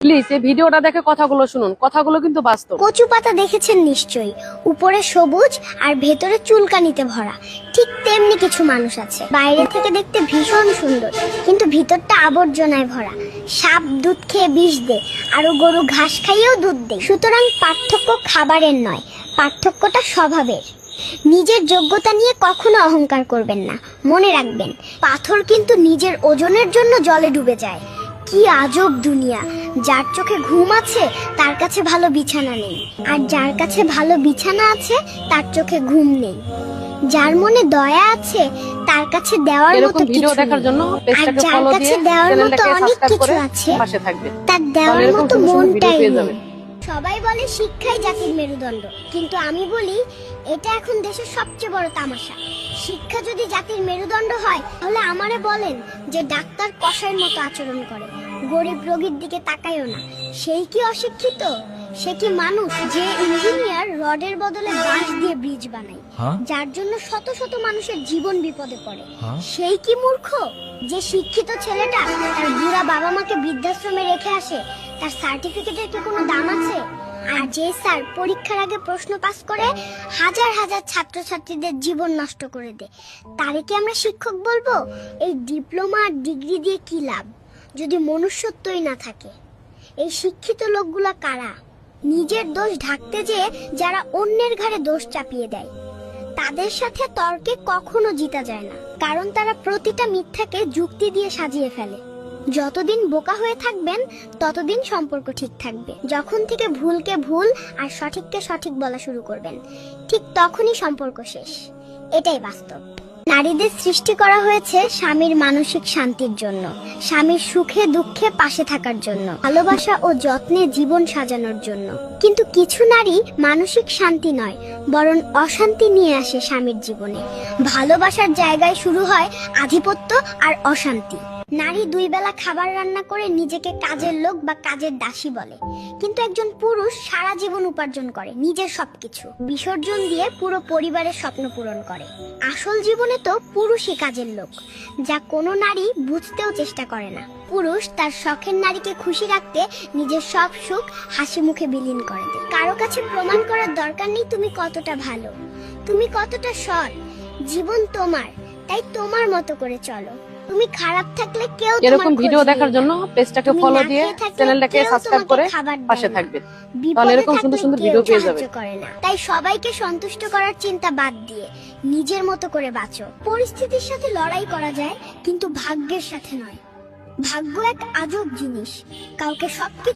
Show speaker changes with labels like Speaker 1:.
Speaker 1: Please এই ভিডিওটা দেখে কথাগুলো শুনুন, কথাগুলো কিন্তু বাস্তব।
Speaker 2: কচু পাতা দেখেছেন নিশ্চয়ই, উপরে সবুজ আর ভেতরে চুলকানিতে ভরা। ঠিক তেমনি কিছু মানুষ আছে, বাইরে থেকে দেখতে ভীষণ সুন্দর, কিন্তু ভিতরটা আবর্জনায় ভরা। সাপ দুধ খেয়ে বিষ দেয়, আরো গরু ঘাস খাইয়েও দুধ দেয়। সুতরাং পার্থক্য খাবারের নয়, পার্থক্যটা স্বভাবের। নিজের যোগ্যতা নিয়ে কখনো অহংকার করবেন না। মনে রাখবেন, পাথর কিন্তু নিজের ওজনের জন্য জলে ডুবে যায়। কি আজব দুনিয়া! যার চোখে ঘুম আছে তার কাছে ভালো বিছানা নেই, আর যার কাছে ভালো বিছানা আছে তার চোখে ঘুম নেই। যার মনে দয়া আছে তার কাছে দেওয়ার মতো
Speaker 1: এরকম ভিডিও
Speaker 2: কিছু
Speaker 1: দেখার
Speaker 2: নেই,
Speaker 1: জন্য
Speaker 2: আর
Speaker 1: পেজটাকে
Speaker 2: যার
Speaker 1: ফলো
Speaker 2: কাছে
Speaker 1: দিয়ে
Speaker 2: দেওয়ার মতো
Speaker 1: চ্যানেলটাকে
Speaker 2: অনেক
Speaker 1: সাবস্ক্রাইব
Speaker 2: কিছু
Speaker 1: করে
Speaker 2: আছে
Speaker 1: পাশে থাকবেন।
Speaker 2: তার দেওয়ার
Speaker 1: এরকম
Speaker 2: মতো
Speaker 1: সুন্দর সুন্দর ভিডিও
Speaker 2: মনটাই
Speaker 1: পেয়ে
Speaker 2: নেই।
Speaker 1: যাবেন।
Speaker 2: সবাই বলে শিক্ষাই জাতির মেরুদণ্ড, কিন্তু আমি বলি এটা এখন দেশের সবচেয়ে বড় তামাশা। শিক্ষা যদি জাতির মেরুদণ্ড হয়, তাহলে আমারে বলেন যে ডাক্তার কসাইয়ের মতো আচরণ করে, গরিব রোগীর দিকে তাকায়ও না, সেই কি অশিক্ষিত? সে কি মানুষ? যে ইঞ্জিনিয়ার রডের বদলে বাঁশ দিয়ে ব্রিজ বানায়, যার জন্য শত শত মানুষের জীবন বিপদে পড়ে, সেই কি মূর্খ? যে শিক্ষিত ছেলেটা তার বুড়া বাবা মাকে বৃদ্ধাশ্রমে রেখে আসে, তার সার্টিফিকেটের কি কোনো দাম আছে? আর যে স্যার পরীক্ষার আগে প্রশ্ন পাস করে হাজার হাজার ছাত্রছাত্রীদের জীবন নষ্ট করে দেয়, তারে কি আমরা শিক্ষক বলবো? এই ডিপ্লোমা আর ডিগ্রি দিয়ে কি লাভ যদি মনুষ্যত্বই না থাকে? এই শিক্ষিত লোকগুলা কারা? নিজের দোষ ঢাকতে যেয়ে যারা অন্যের ঘাড়ে দোষ চাপিয়ে দেয়, তাদের সাথে তর্কে কখনো জিতা যায় না, কারণ তারা প্রতিটা মিথ্যাকে যুক্তি দিয়ে সাজিয়ে ফেলে। যতদিন বোকা হয়ে থাকবেন ততদিন সম্পর্ক ঠিক থাকবে। যখন থেকে ভুলকে ভুল আর সঠিককে সঠিক বলা শুরু করবেন, ঠিক তখনই সম্পর্ক শেষ। এটাই বাস্তব। নারীদের সৃষ্টি করা হয়েছে স্বামীর মানসিক শান্তির জন্য, স্বামীর সুখে দুঃখে পাশে থাকার জন্য, ভালোবাসা ও যত্নে জীবন সাজানোর জন্য। কিন্তু কিছু নারী মানসিক শান্তি নয়, বরং অশান্তি নিয়ে আসে স্বামীর জীবনে। ভালোবাসার জায়গায় শুরু হয় আধিপত্য আর অশান্তি। নারী 2 বেলা খাবার রান্না করে নিজেকে কাজের লোক বা কাজের দাসী বলে, কিন্তু একজন পুরুষ সারা জীবন উপার্জন করে নিজের সবকিছু বিসর্জন দিয়ে পুরো পরিবারের স্বপ্ন পূরণ করে। আসল জীবনে তো পুরুষই কাজের লোক, যা কোনো নারী বুঝতেও চেষ্টা করে না। পুরুষ তার শখের নারীকে খুশি রাখতে নিজের সব সুখ হাসি মুখে বিলীন করে দেয়। কারো কাছে প্রমাণ করার দরকার নেই তুমি কতটা ভালো, তুমি কতটা সৎ। জীবন তোমার, তাই তোমার মতো করে চলো। তুমি খারাপ থাকলে কেউ
Speaker 1: এরকম ভিডিও দেখার জন্য পেজটাকে ফলো দিয়ে চ্যানেলটাকে সাবস্ক্রাইব করে পাশে থাকবেন। তাহলে এরকম সুন্দর সুন্দর ভিডিও পেয়ে যাবেন।
Speaker 2: তাই সবাইকে সন্তুষ্ট করার চিন্তা বাদ দিয়ে নিজের মতো করে বাঁচো। পরিস্থিতির সাথে লড়াই করা যায়, কিন্তু ভাগ্যের সাথে নয়। ভাগ্য এক আজব জিনিস, কাউকে সবকিছু